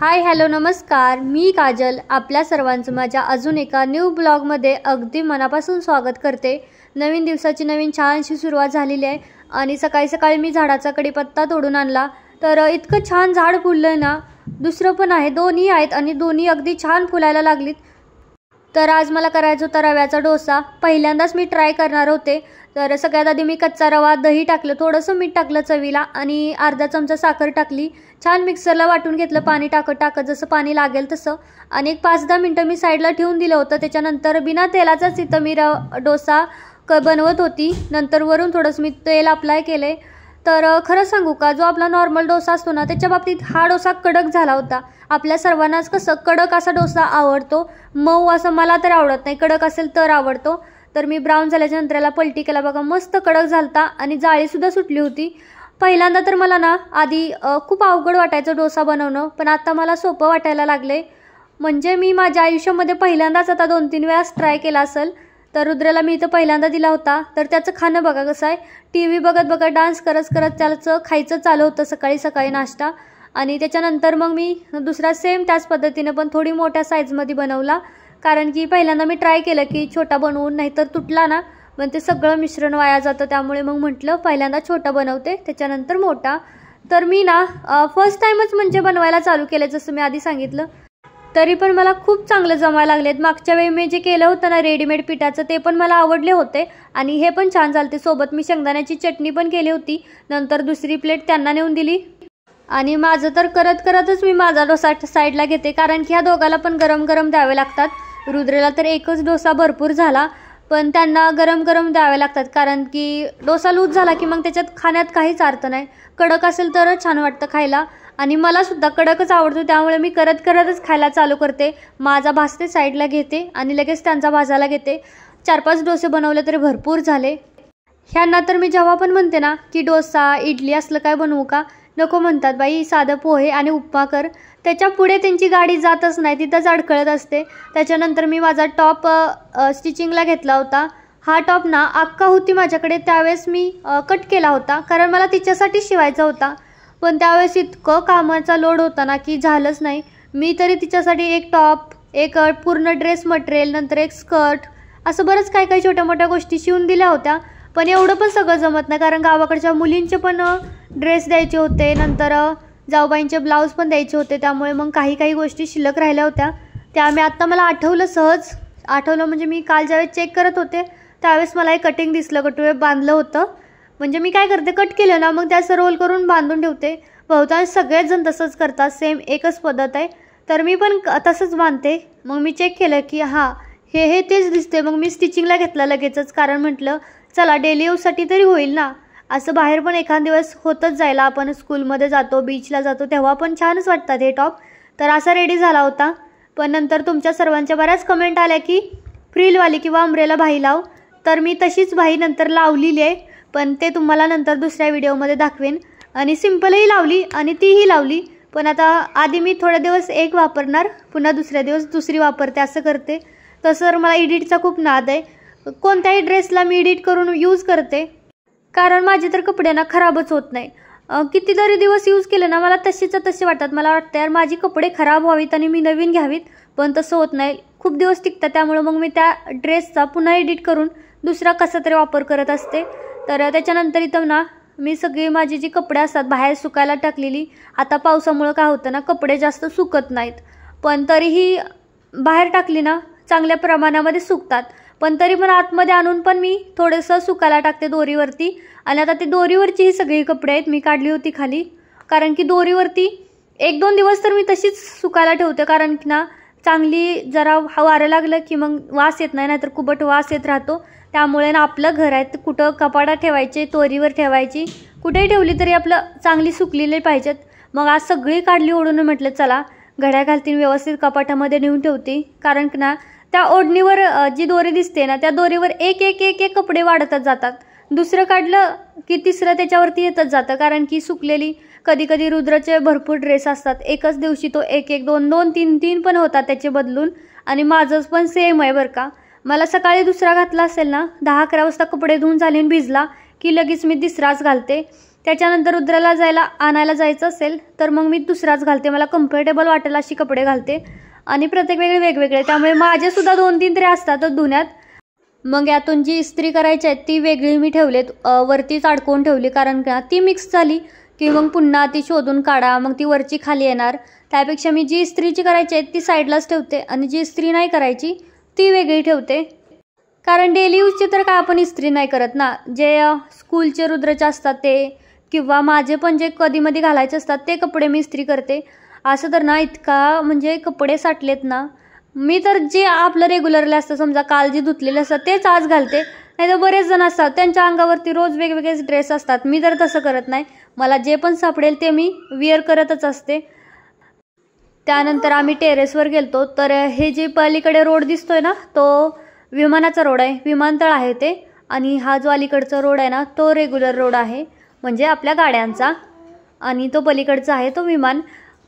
Hi hello नमस्कार, मी काजल आपल्या सर्वांचं माझ्या अजून एका न्यू ब्लॉगमध्ये अगदी मनापासून स्वागत करते। नवीन दिवसाची नवीन छानशी सुरुवात झालेली आहे आणि सकाळी सकाळी मी झाडाचा कडीपत्ता तोडून आणला। तर इतकं छान झाड फुललंय ना, दुसरं पण आहे, दोन्ही आहेत आणि दोन्ही अगदी छान फुलायला लागलीत। तर आज मला करायचा होता रव्याचा डोसा। पहिल्यांदाच मी ट्राय करणार होते। तर सगळ्यात आधी मी कच्चा रवा, दही टाकलं, थोडंसं मीठ टाकलं चवीला आणि अर्धा चमचा साखर टाकली। छान मिक्सरला वाटून घेतलं, पाणी टाकत जसं पाणी लागेल तसं। आणि एक 5-10 मिनिटं मी साईडला ठेवून दिलं होतं। त्याच्यानंतर बिना तेलाचाच इथं मी डोसा बनवत होती। नंतर वरून थोडंसं मी तेल अप्लाय केले। तर खरं सांगू का, जो आपला नॉर्मल डोसा असतो ना, त्याच्या बाबतीत हा डोसा कडक झाला होता। आपल्या सर्वांनाच कसं कडक असा डोसा आवडतो, मऊ असं मला तर आवडत नाही, कडक असेल तर आवडतो। तर मी ब्राऊन झाल्याच्या नंतर याला पलटी केला, बघा मस्त कडक झालता आणि जाळीसुद्धा सुटली होती। पहिल्यांदा तर मला ना आधी खूप अवघड वाटायचं डोसा बनवणं, पण आता मला सोपं वाटायला लागले। म्हणजे मी माझ्या आयुष्यामध्ये पहिल्यांदाच आता 2-3 वेळास ट्राय केला असेल। तर रुद्राला मी इथं पहिल्यांदा दिला होता। तर त्याचं खाणं बघा कसं आहे, TV बघत बघत डान्स करत त्याचं खायचं चालू होतं सकाळी सकाळी नाश्ता। आणि त्याच्यानंतर मग मी दुसरा सेम त्याच पद्धतीने पण थोडी मोठ्या साईजमध्ये बनवला, कारण की पहिल्यांदा मी ट्राय केलं की छोटा बनवून, नाहीतर तुटला ना मग ते सगळं मिश्रण वाया जातं। त्यामुळे मग म्हटलं पहिल्यांदा छोटा बनवते, त्याच्यानंतर मोठा। तर मी ना फर्स्ट टाइमच म्हणजे बनवायला चालू केलं, जसं मी आधी सांगितलं। तरी पण मला खूप चांगलं जमायला लागलेत। मागच्या वेळी मी जे केलं होतं ना रेडीमेड पिठाचं, ते पण मला आवडले होते आणि हे पण छान झालते। सोबत मी शेंगदाण्याची चटणी पण केली होती। नंतर दुसरी प्लेट त्यांना नेऊन दिली आणि माझं तर करतच मी माझा डोसा साईडला घेते, कारण की ह्या दोघाला पण गरम गरम द्यावे लागतात। रुद्रेला तर एकच डोसा भरपूर झाला, पण त्यांना गरम गरम द्यावे लागतात, कारण की डोसा लूज झाला की मग त्याच्यात खाण्यात काहीच अर्थ नाही। कडक असेल तरच छान वाटतं खायला आणि मला सुद्धा कडकच आवडतो, त्यामुळे मी करतच खायला चालू करते। माझा भाजते साईडला घेते आणि लगेच त्यांचा भाजायला घेते। 4-5 डोसे बनवले तरी भरपूर झाले। ह्यांना तर मी जेव्हा पण म्हणते ना की डोसा इडली असलं काय बनवू का, नको म्हणतात, बाई साधं पोहे आणि उपमा कर। त्याच्या पुढे त्यांची गाडी जातच नाही, तिथंच अडकळत असते। त्याच्यानंतर मी माझा टॉप स्टिचिंगला घेतला होता। हा टॉप ना अक्का होती माझ्याकडे, त्यावेळेस मी कट केला होता, कारण मला तिच्यासाठी शिवायचा होता। पण त्यावेळेस इतकं कामाचा लोड होता ना की झालंच नाही। मी तरी तिच्यासाठी एक टॉप, एक पूर्ण ड्रेस मटेरियल, नंतर एक स्कर्ट, असं बरंच काही छोट्या मोठ्या गोष्टी शिवून दिल्या होत्या। पण एवढं पण सगळं जमत नाही, कारण गावाकडच्या मुलींचे पण ड्रेस द्यायचे होते, नंतर जाऊबाईंचे ब्लाऊज पण द्यायचे होते। त्यामुळे मग काही गोष्टी शिल्लक राहिल्या होत्या। त्या मी आत्ता मला आठवलं, सहज आठवलं, म्हणजे मी काल ज्यावेळेस चेक करत होते त्यावेळेस मला एक कटिंग दिसलं, कटुवे बांधलं होतं। म्हणजे मी काय करते, कट केलं ना मग त्याचं रोल करून बांधून ठेवते। बहुतांश सगळेच जण तसंच करतात, सेम एकच पद्धत आहे। तर मी पण तसंच बांधते। मग मी चेक केलं की हां हे तेच दिसते, मग मी स्टिचिंगला घेतलं लगेचच, कारण म्हटलं चला डेली यूजसाठी तरी होईल ना। असं बाहेर पण एखाद दिवस होतच जायला, आपण स्कूलमध्ये जातो, बीचला जातो, तेव्हा पण छानच वाटतात हे टॉप। तर असा रेडी झाला होता। पण नंतर तुमच्या सर्वांच्या बऱ्याच कमेंट आल्या की फ्रिलवाली किंवा अम्ब्रेला बाही लाव। तर मी तशीच बाही नंतर लावलेली आहे, पण ते तुम्हाला नंतर दुसऱ्या व्हिडिओमध्ये दाखवेन। आणि सिंपलही लावली आणि तीही लावली, पण आता आधी मी थोडे दिवस एक वापरणार, पुन्हा दुसऱ्या दिवस दुसरी वापरते, असं करते। तसं मला एडिटचा खूप नाद आहे, कोणत्याही ड्रेसला मी एडिट करून यूज करते, कारण माझे तर कपडे ना खराबच होत नाही। कितीतरी दिवस यूज केले ना मला तसे वाटतात, मला वाटतं यार माझी कपडे खराब व्हावीत आणि मी नवीन घ्यावीत, पण तसं होत नाही, खूप दिवस टिकतात। त्यामुळे मग मी त्या ड्रेसचा पुन्हा एडिट करून दुसरा कसा तरी वापर करत असते। तर त्याच्यानंतर इथं ना मी सगळी माझी जी कपडे असतात बाहेर सुकायला टाकलेली, आता पावसामुळे काय होतं ना कपडे जास्त सुकत नाहीत, पण तरीही बाहेर टाकली ना चांगल्या प्रमाणामध्ये सुकतात। पण तरी पण आतमध्ये आणून पण मी थोडंसं सुकायला टाकते दोरीवरती। आणि आता ती दोरीवरची ही सगळी कपडे आहेत, मी काढली होती खाली, कारण की दोरीवरती 1-2 दिवस तर मी तशीच सुकायला ठेवते, कारण की ना चांगली जरा वारं लागलं की मग वास येत नाही, नाहीतर कुबट वास येत राहतो। त्यामुळे ना आपलं घर आहे, कुठं कपाटात ठेवायचे, दोरीवर ठेवायची, कुठेही ठेवली तरी आपलं चांगली सुकलेली पाहिजेत। मग आज सगळी काढली ओढून, म्हटलं चला घड्या घालतीन, व्यवस्थित कपाटामध्ये नेऊन ठेवते, कारण की ना त्या ओढणीवर जी दोरी दिसते ना त्या दोरीवर एक कपडे वाढतच जातात। दुसरं काढलं की तिसरं त्याच्यावरती येतच जातं, कारण की सुकलेली कधी रुद्राचे भरपूर ड्रेस असतात, एकच दिवशी तो 1-1, 2-2, 3-3 पण होतात त्याचे बदलून। आणि माझंच पण सेम आहे बरं का, मला सकाळी दुसरा घातला असेल ना 10-11 वाजता कपडे धुवून झाले भिजला की लगेच मी तिसराच घालते. त्याच्यानंतर रुद्राला आणायला जायचं असेल तर मग मी दुसराच घालते. मला कम्फर्टेबल वाटेल अशी कपडे घालते आणि प्रत्येक वेगवेगळे. त्यामुळे माझेसुद्धा 2-3 तरी असतातच धुण्यात. मग यातून जी इस्त्री करायची आहे ती वेगळी मी ठेवलेत, वरतीच अडकवून ठेवली, कारण का ती मिक्स झाली की मग पुन्हा ती शोधून काढा, मग ती वरची खाली येणार. त्यापेक्षा मी जी इस्त्रीची करायची आहे ती साईडलाच ठेवते आणि जी इस्त्री नाही करायची ती वेगळी ठेवते. कारण डेली यूजची तर काय आपण इस्त्री नाही करत ना. जे स्कूलचे रुद्राचे असतात ते, किंवा माझे पण जे कधीमध्ये घालायचे असतात ते कपडे मी इस्त्री करते. असं तर ना इतका म्हणजे कपडे साठलेत ना, मी तर जे आपलं रेग्युलरली असतं, समजा काल जे धुतलेले असतात तेच आज घालते. नाही तर बरेच जण असतात त्यांच्या अंगावरती रोज वेगवेगळेच ड्रेस असतात. मी तर तसं करत नाही. मला जे पण सापडेल ते मी वेअर करतच असते. त्यानंतर आम्ही टेरेसवर गेलतो. तर हे जे पलीकडे रोड दिसतोय ना तो विमानाचा रोड आहे, विमानतळ आहे ते. आणि हा जो अलीकडचा रोड आहे ना तो रेग्युलर रोड आहे, म्हणजे आपल्या गाड्यांचा. आणि तो पलीकडचा आहे तो विमान.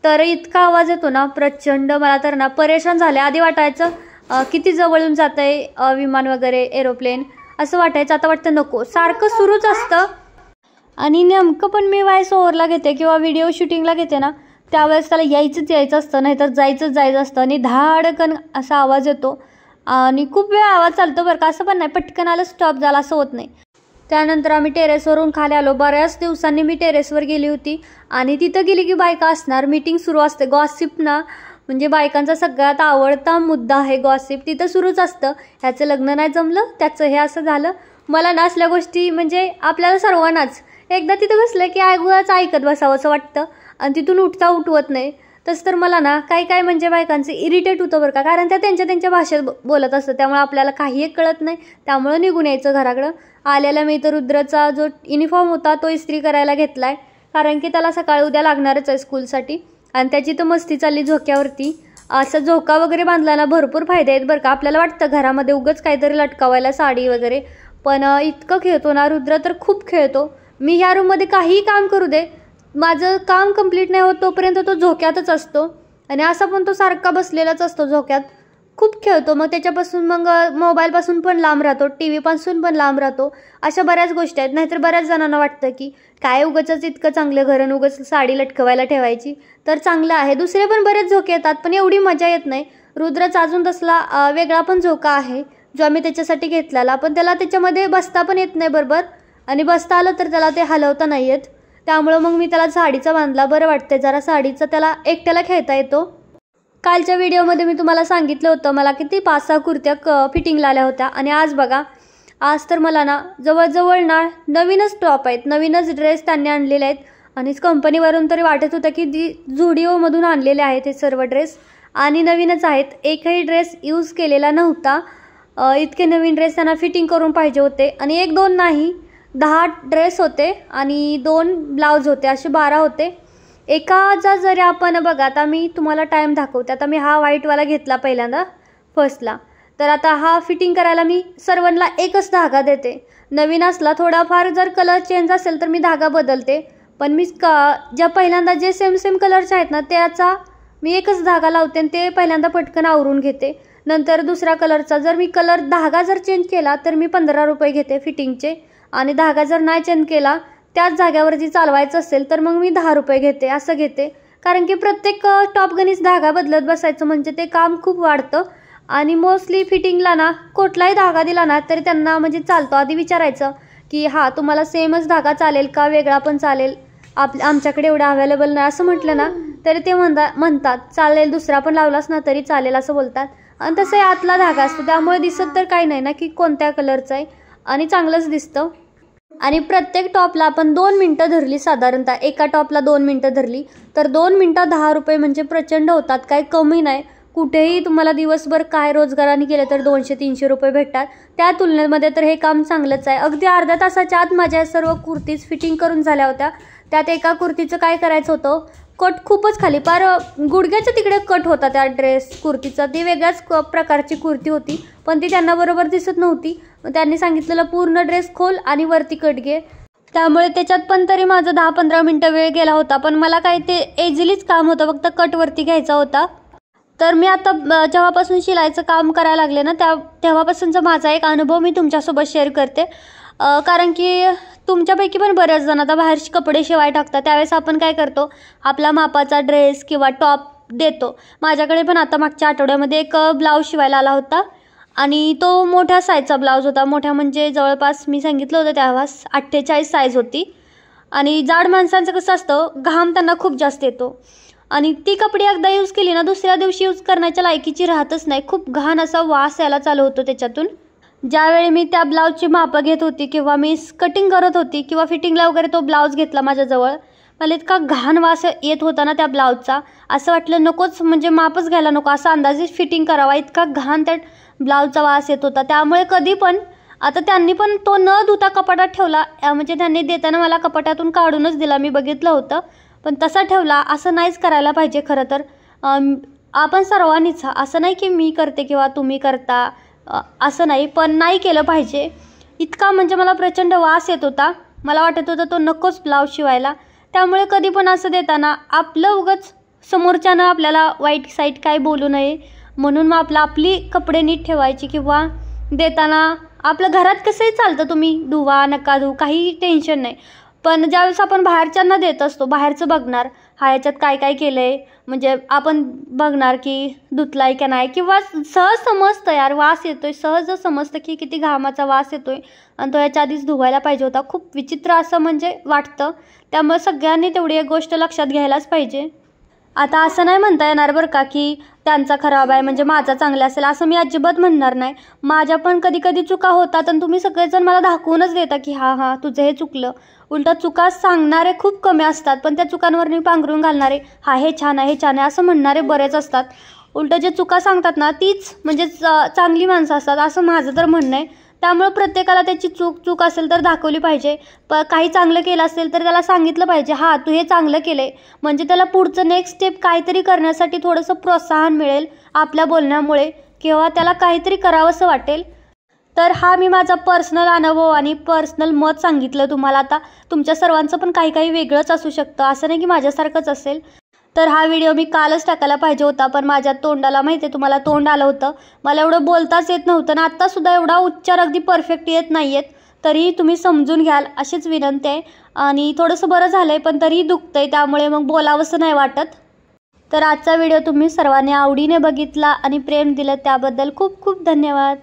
तर इतका आवाज येतो ना प्रचंड, मला तर ना परेशान झाले. आधी वाटायचं किती जवळून जात आहे विमान वगैरे, एरोप्लेन असं वाटायचं. आता वाटतं नको, सारखं सुरूच असतं. आणि नेमकं पण मी व्हॉइस ओव्हरला घेते किंवा व्हिडिओ शूटिंगला घेते ना त्यावेळेस त्याला यायचं असतं, नाहीतर जायचं असतं. आणि धाडकन असा आवाज येतो आणि खूप वेळ आवाज चालतो बरं का. असं पण नाही पटकन आलं स्टॉप झाला असं होत नाही. त्यानंतर आम्ही टेरेसवरून खाली आलो. बऱ्याच दिवसांनी मी टेरेसवर गेली होती आणि तिथं गेली की बायका असणार, मीटिंग सुरू असते. गॉसिप ना म्हणजे बायकांचा सगळ्यात आवडता मुद्दा आहे गॉसिप. तिथं सुरूच असतं, ह्याचं लग्न नाही जमलं, त्याचं हे असं झालं. मला ना असल्या गोष्टी म्हणजे आपल्याला सर्वांनाच एकदा तिथं बसलं की ऐकत बसावं असं वाटतं आणि तिथून उठवत नाही. तसं तर मला ना काय म्हणजे बायकांचं इरिटेट होतं बरं का, कारण त्या त्यांच्या भाषेत बोलत असतं. त्यामुळे आपल्याला काही एक कळत नाही. त्यामुळं निघून यायचं घराकडं. आलेला मी तर रुद्रचा जो युनिफॉर्म होता तो इस्त्री करायला घेतला आहे, कारण की त्याला सकाळी उद्या लागणारच आहे स्कूलसाठी. आणि त्याची तर मस्ती चालली झोक्यावरती. असं झोका वगैरे बांधल्याला भरपूर फायदे आहेत बरं का. आपल्याला वाटतं घरामध्ये उगाच काहीतरी लटकावायला साडी वगैरे, पण इतकं खेळतो ना रुद्र, तर खूप खेळतो. मी ह्या रूममध्ये काहीही काम करू दे, माझं काम कंप्लीट नाही होत तोपर्यंत तो झोक्यातच असतो. आणि असा पण तो सारखा बसलेलाच असतो झोक्यात. खूप खेळतो. मग त्याच्यापासून मग मोबाईलपासून पण लांब राहतो, टी व्हीपासून पण लांब राहतो. अशा बऱ्याच गोष्टी आहेत. नाहीतर बऱ्याच जणांना वाटतं की काय उगाचच इतकं चांगलं घर, उगाच साडी लटकवायला ठेवायची. तर चांगलं आहे. दुसरे पण बरेच झोके येतात पण एवढी मजा येत नाही. रुद्राचा अजून तसला वेगळा पण झोका आहे जो आम्ही त्याच्यासाठी घेतलेला, पण त्याला त्याच्यामध्ये बसता पण येत नाही बरोबर. आणि बसता आलं तर त्याला ते हलवता नाही येत. त्यामुळं मग मी त्याला साडीचा बांधला. बरं वाटते जरा साडीचा, त्याला एकट्याला खेळता येतो. कालच्या व्हिडिओमध्ये मी तुम्हाला सांगितलं होतं मला किती 5-6 कुर्त्या फिटिंगला आल्या होत्या. आणि आज बघा, आज तर मला ना जवळजवळ ना नवीनच टॉप आहेत, नवीनच ड्रेस त्यांनी आणलेले आहेत. आणि कंपनीवरून तरी वाटत होतं की झुडिओमधून आणलेले आहेत हे सर्व ड्रेस आणि नवीनच आहेत. एकही ड्रेस यूज केलेला नव्हता. इतके नवीन ड्रेस त्यांना फिटिंग करून पाहिजे होते. आणि 1-2 नाही, 10 ड्रेस होते आणि 2 ब्लाऊज होते, असे 12 होते. एकाचा जरी आपण बघा, आता मी तुम्हाला टाईम दाखवते. आता मी हा व्हाईटवाला घेतला पहिल्यांदा फर्स्टला. तर आता हा फिटिंग करायला मी सर्वांना एकच धागा देते. नवीन असला थोडाफार जर कलर चेंज असेल तर मी धागा बदलते, पण मी ज्या पहिल्यांदा जे सेम कलरचे आहेत ना त्याचा मी एकच धागा लावते आणि ते पहिल्यांदा पटकन आवरून घेते. नंतर दुसरा कलरचा जर मी धागा जर चेंज केला तर मी 15 रुपये घेते फिटिंगचे. आणि धागा जर नाही चेंज केला त्याच जाग्यावरती चालवायचं असेल तर मग मी 10 रुपये घेते, असं घेते. कारण की प्रत्येक टॉपगणीच धागा बदलत बसायचं म्हणजे ते काम खूप वाढतं. आणि मोस्टली फिटिंगला ना कुठलाही धागा दिला ना तरी त्यांना म्हणजे चालतो. आधी विचारायचं की हा तुम्हाला सेमच धागा चालेल का वेगळा पण चालेल, आमच्याकडे एवढा अवेलेबल नाही असं म्हटलं ना तरी ते म्हणतात चालेल, दुसरा पण लावलास ना तरी चालेल असं बोलतात. आणि तसं आतला धागा असतो त्यामुळे दिसत तर काही नाही ना की कोणत्या कलरचा आहे, आणि चांगलंच दिसतं. आणि प्रत्येक टॉपला आपण 2 मिनटं धरली, साधारणतः एका टॉपला 2 मिनटं धरली तर 2 मिनटं 10 रुपये म्हणजे प्रचंड होतात, काही कमी नाही. कुठेही तुम्हाला दिवसभर काय रोजगाराने केलं तर 200-300 रुपये भेटतात. त्या तुलनेमध्ये तर हे काम चांगलंच आहे. अगदी अर्ध्या तासाच्या आत माझ्या सर्व कुर्तीज फिटिंग करून झाल्या होत्या. त्यात एका कुर्तीचं काय करायचं होतं, कट खूपच खाली पार गुडघ्याच्या तिकडे कट होता त्या कुर्तीचा. ती वेगळ्याच प्रकारची कुर्ती होती पण ती त्यांना बरोबर दिसत नव्हती. त्यांनी सांगितलेलं पूर्ण ड्रेस खोल आणि वरती कट घे. त्यामुळे त्याच्यात पण तरी माझं 10-15 मिनटं वेळ गेला होता. पण मला काय ते इझिलीच काम होतं, फक्त कटवरती घ्यायचा होता. तर मी आता जेव्हापासून शिलाईचं काम करायला लागले ना तेव्हापासूनचा माझा एक अनुभव मी तुमच्यासोबत शेअर करते. कारण की तुमच्यापैकी पण बऱ्याच जण आता बाहेरचे कपडे शिवाय टाकतात, त्यावेळेस आपण काय करतो, आपला मापाचा ड्रेस किंवा टॉप देतो. माझ्याकडे पण आता मागच्या आठवड्यामध्ये एक ब्लाऊज शिवायला आला होता आणि तो मोठ्या साईजचा ब्लाऊज होता. मोठ्या म्हणजे जवळपास मी सांगितलं होतं त्यावेळेस 48 साईज होती. आणि जाड माणसांचं कसं असतं, घाम त्यांना खूप जास्त येतो आणि ती कपडे एकदा यूज केली ना दुसऱ्या दिवशी यूज करण्याच्या लायकीची राहतच नाही. खूप घाण असा वास यायला चालू होतो त्याच्यातून. ज्यावेळी मी त्या ब्लाऊजची मापं घेत होती किंवा मी कटिंग करत होती किंवा फिटिंगला वगैरे तो ब्लाऊज घेतला माझ्याजवळ, मला इतका घाण वास येत होता ना त्या ब्लाऊजचा, असं वाटलं नकोच, म्हणजे मापच घ्यायला नको, असं अंदाजे फिटिंग करावा, इतका घाण त्या ब्लाऊजचा वास येत होता. त्यामुळे कधी पण आता त्यांनी पण तो न धुता कपाटात ठेवला, म्हणजे त्यांनी देताना मला कपाटातून काढूनच दिला, मी बघितलं होतं, पण तसा ठेवला. असं नाहीच करायला पाहिजे खरं तर. आपण सर्वांनीच, असं नाही की मी करते किंवा तुम्ही करता असं नाही, पण नाही केलं पाहिजे. इतका म्हणजे मला प्रचंड वास येत होता, मला वाटत होतं तो नकोच ब्लाऊज शिवायला. त्यामुळे कधी पण असं देताना आपलं उगाच समोरच्यानं आपल्याला वाईट साईट काय बोलू नये म्हणून मग आपली कपडे नीट ठेवायची. किंवा देताना आपलं घरात कसंही चालतं, तुम्ही धुवा नका धुवू काही टेन्शन नाही, पण ज्यावेळेस आपण बाहेरच्यांना देत असतो, बाहेरचं बघणार हा याच्यात काय काय केलं आहे, म्हणजे आपण बघणार की धुतलाय का नाही, किंवा सहज समजतं यार वास येतोय, सहज समजतं की किती घामाचा वास येतोय आणि तो याच्या आधीच धुवायला पाहिजे होता. खूप विचित्र असं म्हणजे वाटतं. त्यामुळे सगळ्यांनी तेवढी एक गोष्ट लक्षात घ्यायलाच पाहिजे. आता असं नाही म्हणता येणार बरं का की त्यांचा खराब आहे म्हणजे माझा चांगला असेल, असं मी अजिबात म्हणणार नाही. माझ्या पण कधी कधी चुका होतात आणि तुम्ही सगळेजण मला दाखवूनच देता की हां तुझं हे चुकलं. उलट चुका सांगणारे खूप कमी असतात, पण त्या चुकांवर मी पांघरून घालणारे, हा हे छान आहे हे छान आहे असं म्हणणारे बरेच असतात. उलट जे चुका सांगतात ना तीच म्हणजे चांगली माणसं असतात असं माझं तर म्हणणं आहे. त्यामुळे प्रत्येकाला त्याची चूक असेल तर दाखवली पाहिजे. काही चांगलं केलं असेल तर त्याला सांगितलं पाहिजे, हां तू हे चांगलं केलं आहे, म्हणजे त्याला पुढचं नेक्स्ट स्टेप काहीतरी करण्यासाठी थोडंसं प्रोत्साहन मिळेल आपल्या बोलण्यामुळे, किंवा त्याला काहीतरी करावंसं वाटेल. तर हा मी माझा पर्सनल अनुभव आणि पर्सनल मत सांगितलं तुम्हाला. आता तुमच्या सर्वांचं पण काही वेगळंच असू शकतं, असं नाही की माझ्यासारखंच असेल. तर हा व्हिडिओ मी कालच टाकायला पाहिजे होता, पण माझ्या तोंडाला माहिती आहे तुम्हाला तोंड आलं होतं, मला एवढं बोलताच येत नव्हतं ना, आत्तासुद्धा एवढा उच्चार अगदी परफेक्ट येत नाही आहेत, तरीही तुम्ही समजून घ्याल अशीच विनंती आहे. आणि थोडंसं बरं झालं आहे पण तरीही दुखतं आहे, त्यामुळे मग बोलावंसं नाही वाटत. तर आजचा व्हिडिओ तुम्ही सर्वांनी आवडीने बघितला आणि प्रेम दिलं त्याबद्दल खूप खूप धन्यवाद.